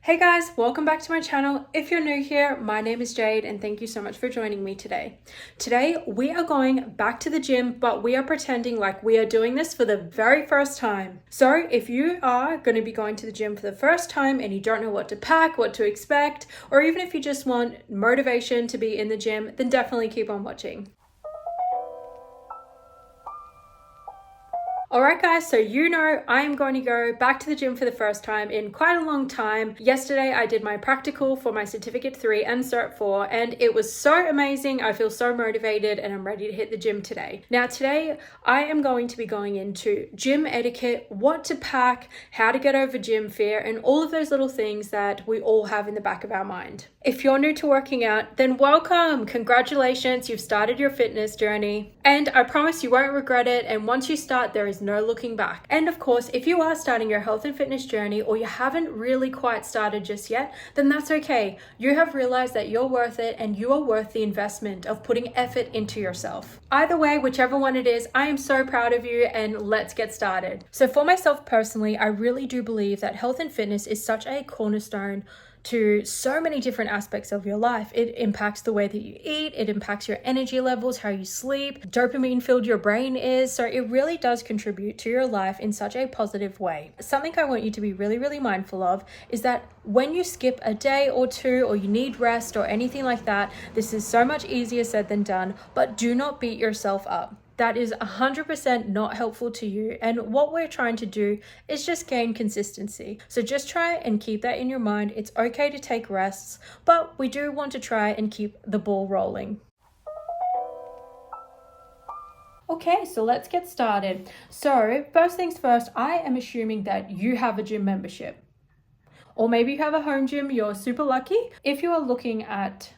Hey guys, welcome back to my channel. If you're new here, my name is Jade and thank you so much for joining me today. Today, we are going back to the gym, but we are pretending like we are doing this for the very first time. So if you are going to be going to the gym for the first time and you don't know what to pack, what to expect, or even if you just want motivation to be in the gym, then definitely keep on watching. Alright guys, so I am going to go back to the gym for the first time in quite a long time. Yesterday I did my practical for my Certificate 3 and Cert 4 and it was so amazing. I feel so motivated and I'm ready to hit the gym today. Now today I am going to be going into gym etiquette, what to pack, how to get over gym fear, and all of those little things that we all have in the back of our mind. If you're new to working out, then welcome! Congratulations, you've started your fitness journey. And I promise you won't regret it, and once you start, there is no looking back. And of course, if you are starting your health and fitness journey or you haven't really quite started just yet, then that's okay. You have realized that you're worth it and you are worth the investment of putting effort into yourself. Either way, whichever one it is, I am so proud of you and let's get started. So for myself personally, I really do believe that health and fitness is such a cornerstone to so many different aspects of your life. It impacts the way that you eat, it impacts your energy levels, how you sleep, dopamine filled your brain is. So it really does contribute to your life in such a positive way. Something I want you to be really mindful of is that when you skip a day or two or you need rest or anything like that, this is so much easier said than done, but do not beat yourself up. That is 100% not helpful to you. And what we're trying to do is just gain consistency. So just try and keep that in your mind. It's okay to take rests, but we do want to try and keep the ball rolling. Okay, so let's get started. So first things first, I am assuming that you have a gym membership. Or maybe you have a home gym, you're super lucky. If you are looking at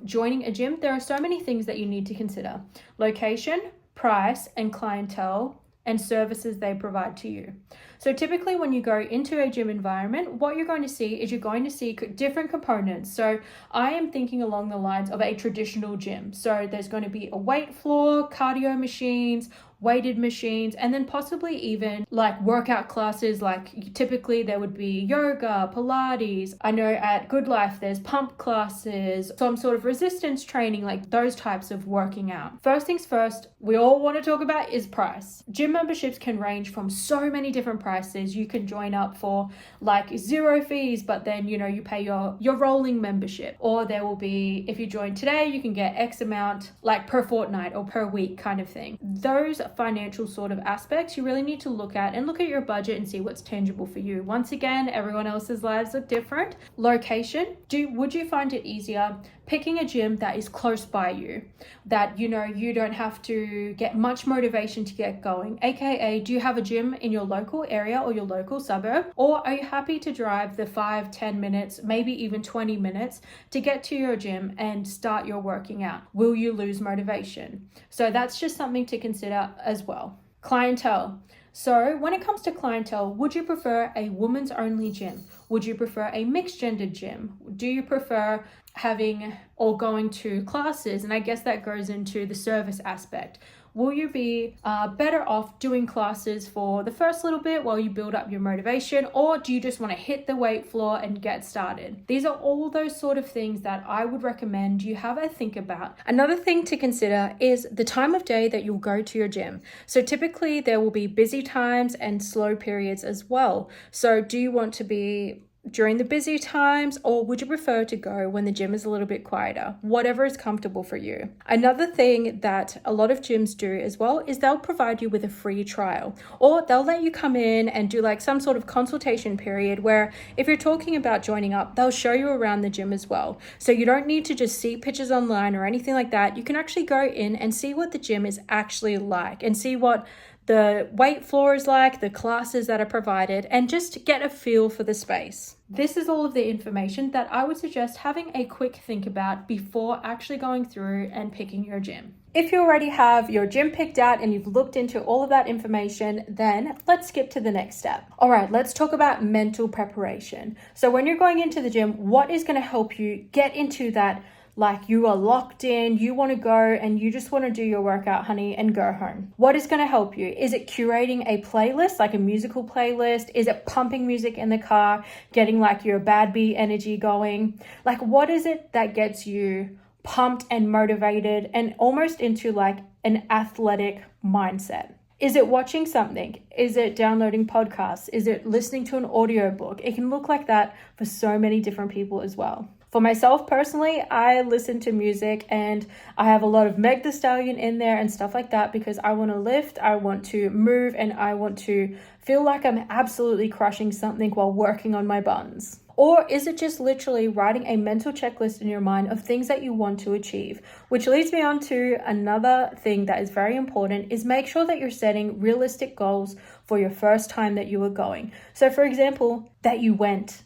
joining a gym, there are so many things that you need to consider. Location, price, and clientele, and services they provide to you. So typically when you go into a gym environment, what you're going to see is you're going to see different components. So I am thinking along the lines of a traditional gym. So there's going to be a weight floor, cardio machines, weighted machines, and then possibly even like workout classes. Like typically there would be yoga, Pilates. I know at Good Life there's pump classes, some sort of resistance training, like those types of working out. First things first, we all want to talk about is price. Gym memberships can range from so many different prices. You can join up for like 0 fees, but then you pay your rolling membership. Or there will be, if you join today, you can get X amount like per fortnight or per week kind of thing. Those financial sort of aspects you really need to look at your budget and see what's tangible for you. Once again, everyone else's lives look different. Location, would you find it easier picking a gym that is close by you, that you don't have to get much motivation to get going? AKA, do you have a gym in your local area or your local suburb, or are you happy to drive the 5-10 minutes, maybe even 20 minutes to get to your gym and start your working out? Will you lose motivation? So that's just something to consider as well. Clientele. So when it comes to clientele, would you prefer a women's only gym? Would you prefer a mixed gendered gym? Do you prefer having or going to classes? And I guess that goes into the service aspect. Will you be better off doing classes for the first little bit while you build up your motivation, or do you just want to hit the weight floor and get started? These are all those sort of things that I would recommend you have a think about. Another thing to consider is the time of day that you'll go to your gym. So typically there will be busy times and slow periods as well. So do you want to be during the busy times, or would you prefer to go when the gym is a little bit quieter? Whatever is comfortable for you. Another thing that a lot of gyms do as well is they'll provide you with a free trial, or they'll let you come in and do like some sort of consultation period where if you're talking about joining up, they'll show you around the gym as well. So you don't need to just see pictures online or anything like that. You can actually go in and see what the gym is actually like and see what the weight floor is like, the classes that are provided, and just get a feel for the space. This is all of the information that I would suggest having a quick think about before actually going through and picking your gym. If you already have your gym picked out and you've looked into all of that information, then let's skip to the next step. All right, let's talk about mental preparation. So when you're going into the gym, what is going to help you get into that like you are locked in, you want to go and you just want to do your workout, honey, and go home. What is going to help you? Is it curating a playlist, like a musical playlist? Is it pumping music in the car, getting like your bad bee energy going? Like, what is it that gets you pumped and motivated and almost into like an athletic mindset? Is it watching something? Is it downloading podcasts? Is it listening to an audiobook? It can look like that for so many different people as well. For myself personally, I listen to music and I have a lot of Meg Thee Stallion in there and stuff like that because I want to lift, I want to move, and I want to feel like I'm absolutely crushing something while working on my buns. Or is it just literally writing a mental checklist in your mind of things that you want to achieve? Which leads me on to another thing that is very important is make sure that you're setting realistic goals for your first time that you are going. So for example, that you went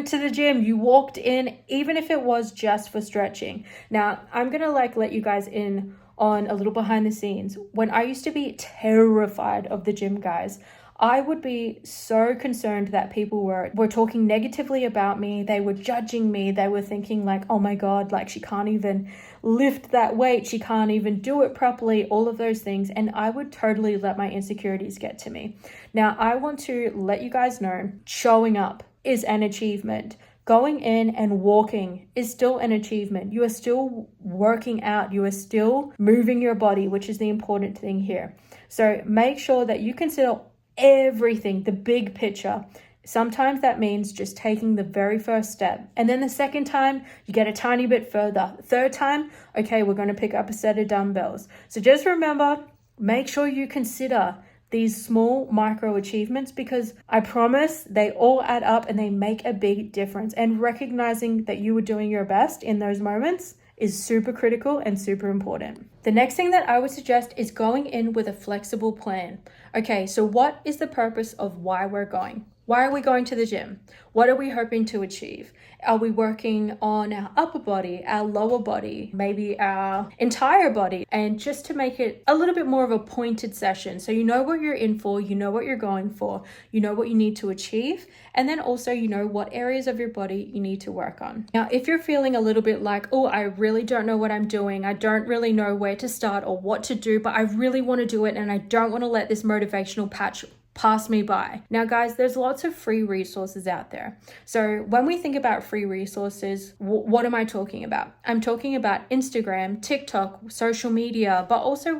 to the gym, you walked in, even if it was just for stretching. Now, I'm going to let you guys in on a little behind the scenes. When I used to be terrified of the gym, guys, I would be so concerned that people were talking negatively about me. They were judging me. They were thinking like, oh my God, like she can't even lift that weight. She can't even do it properly, all of those things. And I would totally let my insecurities get to me. Now, I want to let you guys know, showing up is an achievement. Going in and walking is still an achievement. You are still working out. You are still moving your body, which is the important thing here. So make sure that you consider everything, the big picture. Sometimes that means just taking the very first step. And then the second time, you get a tiny bit further. Third time, okay, we're going to pick up a set of dumbbells. So just remember, make sure you consider these small micro achievements because I promise they all add up and they make a big difference. And recognizing that you were doing your best in those moments is super critical and super important. The next thing that I would suggest is going in with a flexible plan. Okay, so what is the purpose of why we're going? Why are we going to the gym? What are we hoping to achieve? Are we working on our upper body, our lower body, maybe our entire body? And just to make it a little bit more of a pointed session. So you know what you're in for, you know what you're going for, you know what you need to achieve, and then also you know what areas of your body you need to work on. Now, if you're feeling a little bit like, oh, I really don't know what I'm doing, I don't really know where to start or what to do, but I really want to do it and I don't want to let this motivational patch pass me by. Now, guys, there's lots of free resources out there. So when we think about free resources, what am I talking about? I'm talking about Instagram, TikTok, social media, but also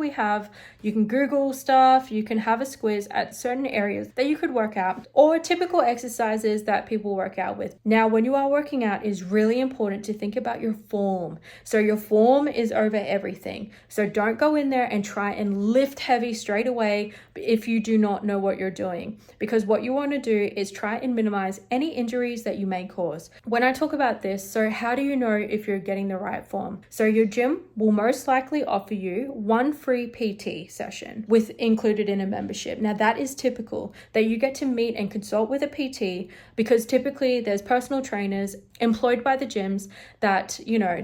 you can Google stuff, you can have a squiz at certain areas that you could work out or typical exercises that people work out with. Now, when you are working out, it's really important to think about your form. So your form is over everything. So don't go in there and try and lift heavy straight away if you do not know what you're doing, because what you want to do is try and minimize any injuries that you may cause. When I talk about this, so how do you know if you're getting the right form? So your gym will most likely offer you one free PT session with included in a membership. Now that is typical that you get to meet and consult with a PT because typically there's personal trainers employed by the gyms that,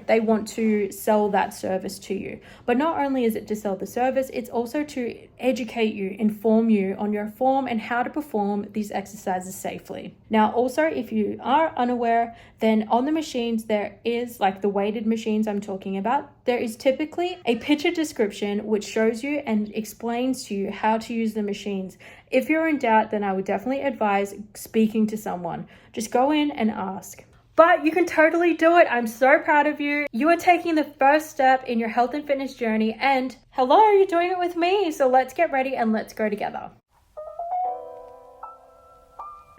they want to sell that service to you. But not only is it to sell the service, it's also to educate you, inform you on your form and how to perform these exercises safely. Now, also, if you are unaware, then on the machines, there is like the weighted machines I'm talking about. There is typically a picture description which shows you and explains to you how to use the machines. If you're in doubt, then I would definitely advise speaking to someone. Just go in and ask. But you can totally do it. I'm so proud of you. You are taking the first step in your health and fitness journey. And hello, you're doing it with me. So let's get ready and let's go together.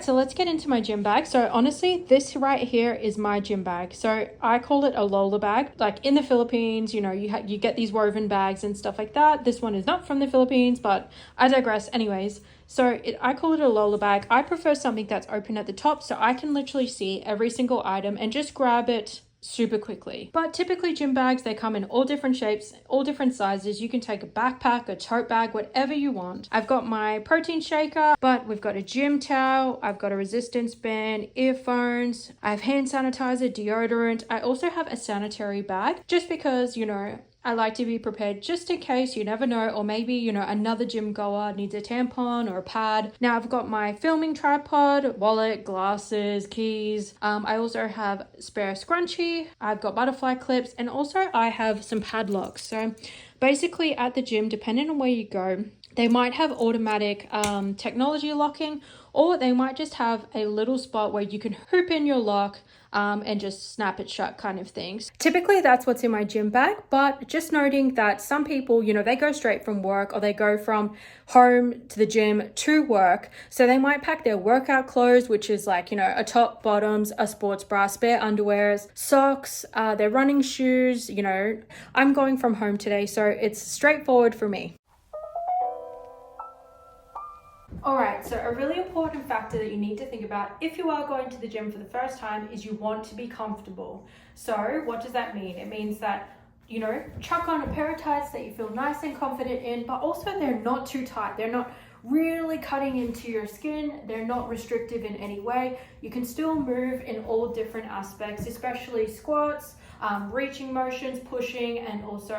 So let's get into my gym bag. So honestly, this right here is my gym bag. So I call it a Lola bag. Like in the Philippines, you get these woven bags and stuff like that. This one is not from the Philippines, but I digress. Anyways, I call it a Lola bag. I prefer something that's open at the top so I can literally see every single item and just grab it super quickly. But typically gym bags, they come in all different shapes, all different sizes. You can take a backpack, a tote bag, whatever you want. I've got my protein shaker, but we've got a gym towel, I've got a resistance band, earphones, I have hand sanitizer, deodorant. I also have a sanitary bag just because, I like to be prepared just in case, you never know, or maybe, you know, another gym goer needs a tampon or a pad. Now I've got my filming tripod, wallet, glasses, keys. I also have spare scrunchie, I've got butterfly clips, and also I have some padlocks. So basically at the gym, depending on where you go, they might have automatic technology locking, or they might just have a little spot where you can hoop in your lock and just snap it shut kind of things. Typically that's what's in my gym bag, but just noting that some people, you know, they go straight from work or they go from home to the gym to work. So they might pack their workout clothes, which is like, you know, a top, bottoms, a sports bra, spare underwears, socks, their running shoes. You know, I'm going from home today, so it's straightforward for me. Alright, so a really important factor that you need to think about if you are going to the gym for the first time is you want to be comfortable. So what does that mean? It means that, you know, chuck on a pair of tights that you feel nice and confident in, but also they're not too tight. They're not really cutting into your skin. They're not restrictive in any way. You can still move in all different aspects, especially squats, reaching motions, pushing, and also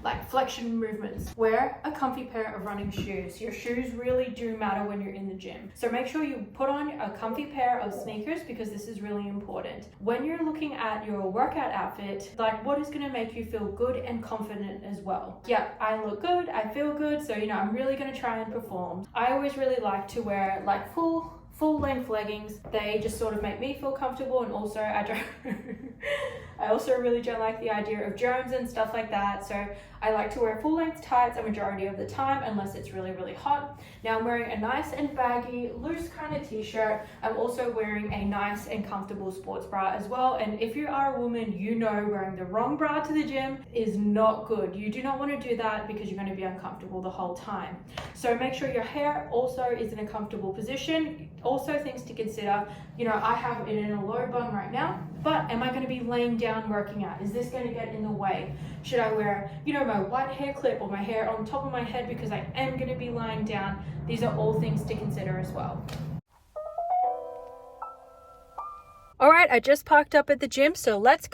like flexion movements. Wear a comfy pair of running shoes. Your shoes really do matter when you're in the gym. So make sure you put on a comfy pair of sneakers because this is really important. When you're looking at your workout outfit, like what is going to make you feel good and confident as well. Yeah, I look good, I feel good, so you know, I'm really going to try and perform. I always really like to wear like full length leggings. They just sort of make me feel comfortable, and also I also really don't like the idea of germs and stuff like that, so I like to wear full length tights a majority of the time unless it's really hot. Now I'm wearing a nice and baggy loose kind of t-shirt. I'm also wearing a nice and comfortable sports bra as well, and if you are a woman, you know wearing the wrong bra to the gym is not good. You do not want to do that because you're going to be uncomfortable the whole time. So make sure your hair also is in a comfortable position. Also things to consider, you know, I have it in a low bun right now, but am I going to be laying down working out? Is this going to get in the way? Should I wear, you know, my white hair clip or my hair on top of my head because I am going to be lying down? These are all things to consider as well. All right, I just parked up at the gym, so let's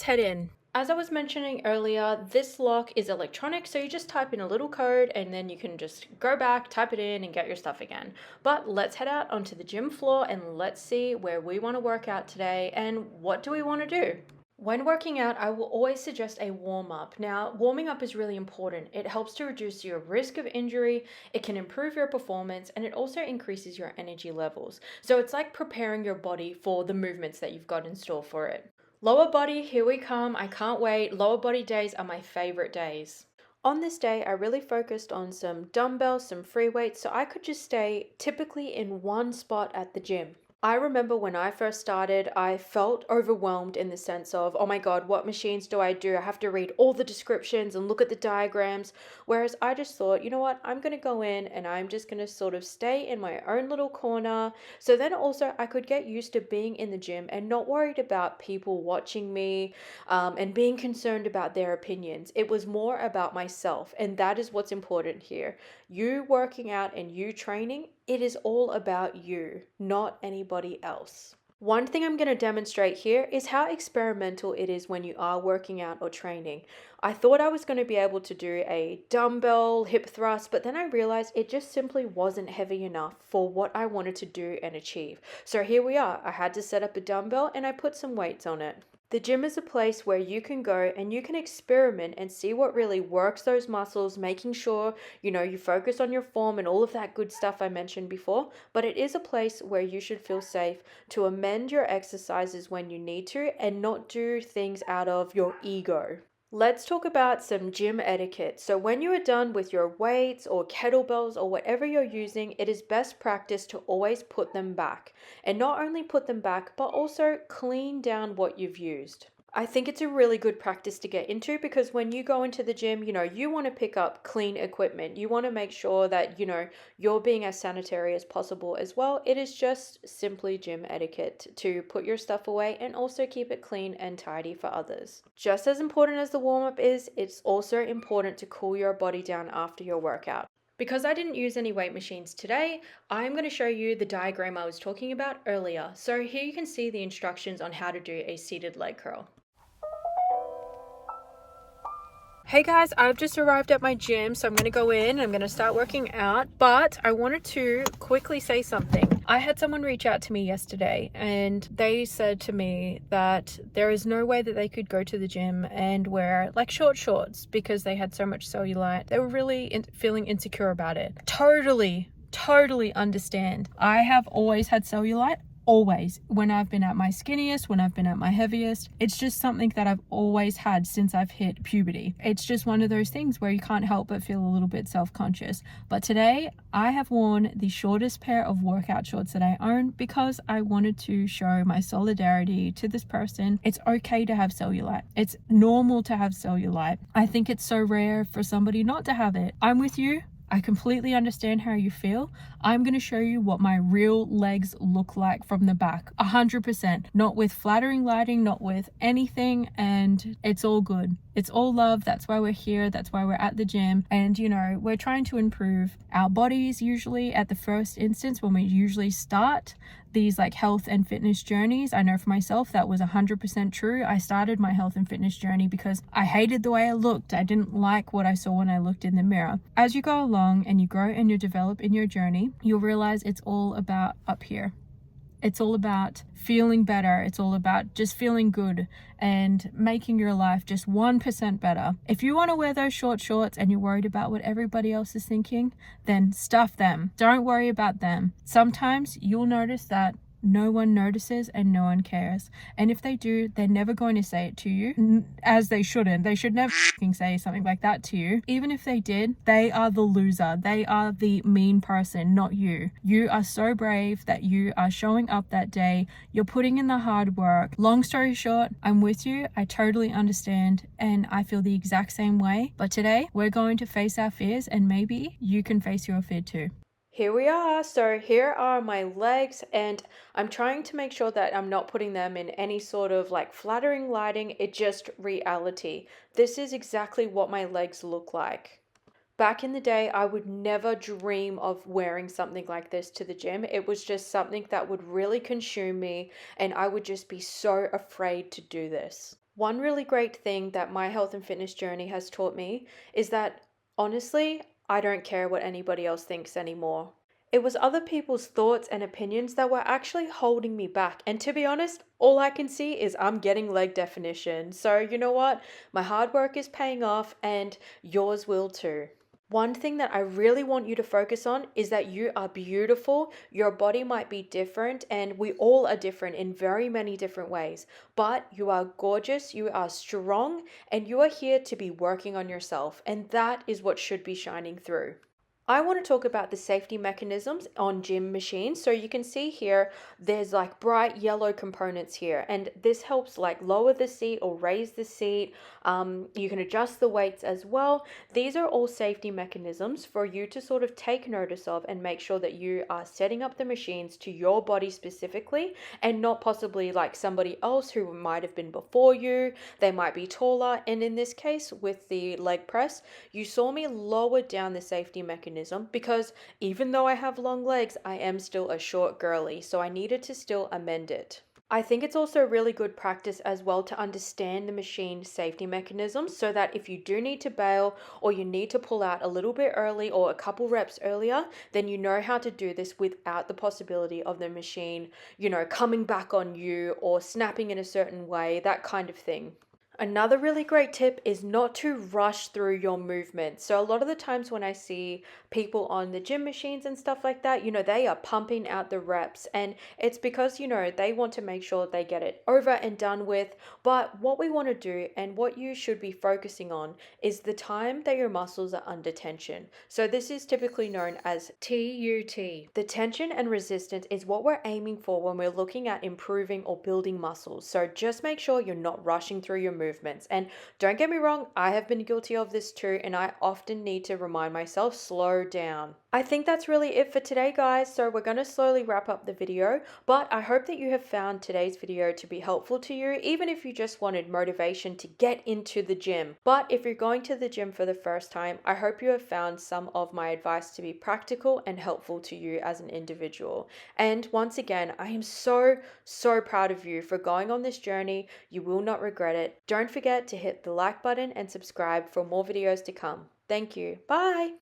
head in. As I was mentioning earlier, this lock is electronic, so you just type in a little code and then you can just go back, type it in, and get your stuff again. But let's head out onto the gym floor and let's see where we want to work out today and what do we want to do. When working out, I will always suggest a warm-up. Now, warming up is really important. It helps to reduce your risk of injury, it can improve your performance, and it also increases your energy levels. So it's like preparing your body for the movements that you've got in store for it. Lower body, here we come. I can't wait. Lower body days are my favorite days. On this day, I really focused on some dumbbells, some free weights, so I could just stay typically in one spot at the gym. I remember when I first started, I felt overwhelmed in the sense of, oh my God, what machines do? I have to read all the descriptions and look at the diagrams. Whereas I just thought, you know what, I'm going to go in and I'm just going to sort of stay in my own little corner. So then also I could get used to being in the gym and not worried about people watching me and being concerned about their opinions. It was more about myself. And that is what's important here. You working out and you training, it is all about you, not anybody else. One thing I'm going to demonstrate here is how experimental it is when you are working out or training. I thought I was going to be able to do a dumbbell hip thrust, but then I realized it just simply wasn't heavy enough for what I wanted to do and achieve. So here we are. I had to set up a dumbbell and I put some weights on it. The gym is a place where you can go and you can experiment and see what really works those muscles, making sure, you know, you focus on your form and all of that good stuff I mentioned before. But it is a place where you should feel safe to amend your exercises when you need to and not do things out of your ego. Let's talk about some gym etiquette. So when you are done with your weights or kettlebells or whatever you're using, it is best practice to always put them back. And not only put them back, but also clean down what you've used. I think it's a really good practice to get into because when you go into the gym, you know, you want to pick up clean equipment. You want to make sure that, you know, you're being as sanitary as possible as well. It is just simply gym etiquette to put your stuff away and also keep it clean and tidy for others. Just as important as the warm-up is, it's also important to cool your body down after your workout. Because I didn't use any weight machines today, I'm going to show you the diagram I was talking about earlier. So here you can see the instructions on how to do a seated leg curl. Hey guys, I've just arrived at my gym, so I'm going to go in, I'm going to start working out, but I wanted to quickly say something. I had someone reach out to me yesterday and they said to me that there is no way that they could go to the gym and wear like short shorts because they had so much cellulite. They were really feeling insecure about it. Totally understand. I have always had cellulite. Always. When I've been at my skinniest, when I've been at my heaviest, it's just something that I've always had since I've hit puberty. It's just one of those things where you can't help but feel a little bit self-conscious. But today I have worn the shortest pair of workout shorts that I own because I wanted to show my solidarity to this person. It's okay to have cellulite. It's normal to have cellulite. I think it's so rare for somebody not to have it. I'm with you. I completely understand how you feel. I'm going to show you what my real legs look like from the back. 100%. Not with flattering lighting, not with anything, and it's all good. It's all love. That's why we're here. That's why we're at the gym. And, you know, we're trying to improve our bodies usually at the first instance when we usually start these like health and fitness journeys. I know for myself that was 100% true. I started my health and fitness journey because I hated the way I looked. I didn't like what I saw when I looked in the mirror. As you go along and you grow and you develop in your journey, you'll realize it's all about up here. It's all about feeling better. It's all about just feeling good and making your life just 1% better. If you want to wear those short shorts and you're worried about what everybody else is thinking, then stuff them. Don't worry about them. Sometimes you'll notice that no one notices and no one cares. And if they do, they're never going to say it to you, as they shouldn't. They should never say something like that to you. Even if they did, they are the loser. They are the mean person, not you. You are so brave that you are showing up that day. You're putting in the hard work. Long story short, I'm with you. I totally understand and I feel the exact same way. But today, we're going to face our fears and maybe you can face your fear too. Here we are. So here are my legs and I'm trying to make sure that I'm not putting them in any sort of like flattering lighting. It's just reality. This is exactly what my legs look like. Back in the day, I would never dream of wearing something like this to the gym. It was just something that would really consume me and I would just be so afraid to do this. One really great thing that my health and fitness journey has taught me is that honestly, I don't care what anybody else thinks anymore. It was other people's thoughts and opinions that were actually holding me back. And to be honest, all I can see is I'm getting leg definition. So you know what? My hard work is paying off and yours will too. One thing that I really want you to focus on is that you are beautiful. Your body might be different, and we all are different in very many different ways. But you are gorgeous, you are strong, and you are here to be working on yourself. And that is what should be shining through. I want to talk about the safety mechanisms on gym machines. So you can see here, there's like bright yellow components here, and this helps like lower the seat or raise the seat. You can adjust the weights as well. These are all safety mechanisms for you to sort of take notice of and make sure that you are setting up the machines to your body specifically and not possibly like somebody else who might have been before you. They might be taller. And in this case, with the leg press, you saw me lower down the safety mechanism because even though I have long legs, I am still a short girly, so I needed to still amend it. I think it's also really good practice as well to understand the machine safety mechanisms so that if you do need to bail or you need to pull out a little bit early or a couple reps earlier, then you know how to do this without the possibility of the machine, coming back on you or snapping in a certain way, that kind of thing. Another really great tip is not to rush through your movements. So a lot of the times when I see people on the gym machines and stuff like that, they are pumping out the reps and it's because, they want to make sure they get it over and done with. But what we want to do and what you should be focusing on is the time that your muscles are under tension. So this is typically known as TUT. The tension and resistance is what we're aiming for when we're looking at improving or building muscles. So just make sure you're not rushing through your movements. And don't get me wrong, I have been guilty of this too, and I often need to remind myself, slow down. I think that's really it for today, guys. So we're going to slowly wrap up the video, but I hope that you have found today's video to be helpful to you, even if you just wanted motivation to get into the gym. But if you're going to the gym for the first time, I hope you have found some of my advice to be practical and helpful to you as an individual. And once again, I am so proud of you for going on this journey. You will not regret it. Don't forget to hit the like button and subscribe for more videos to come. Thank you. Bye.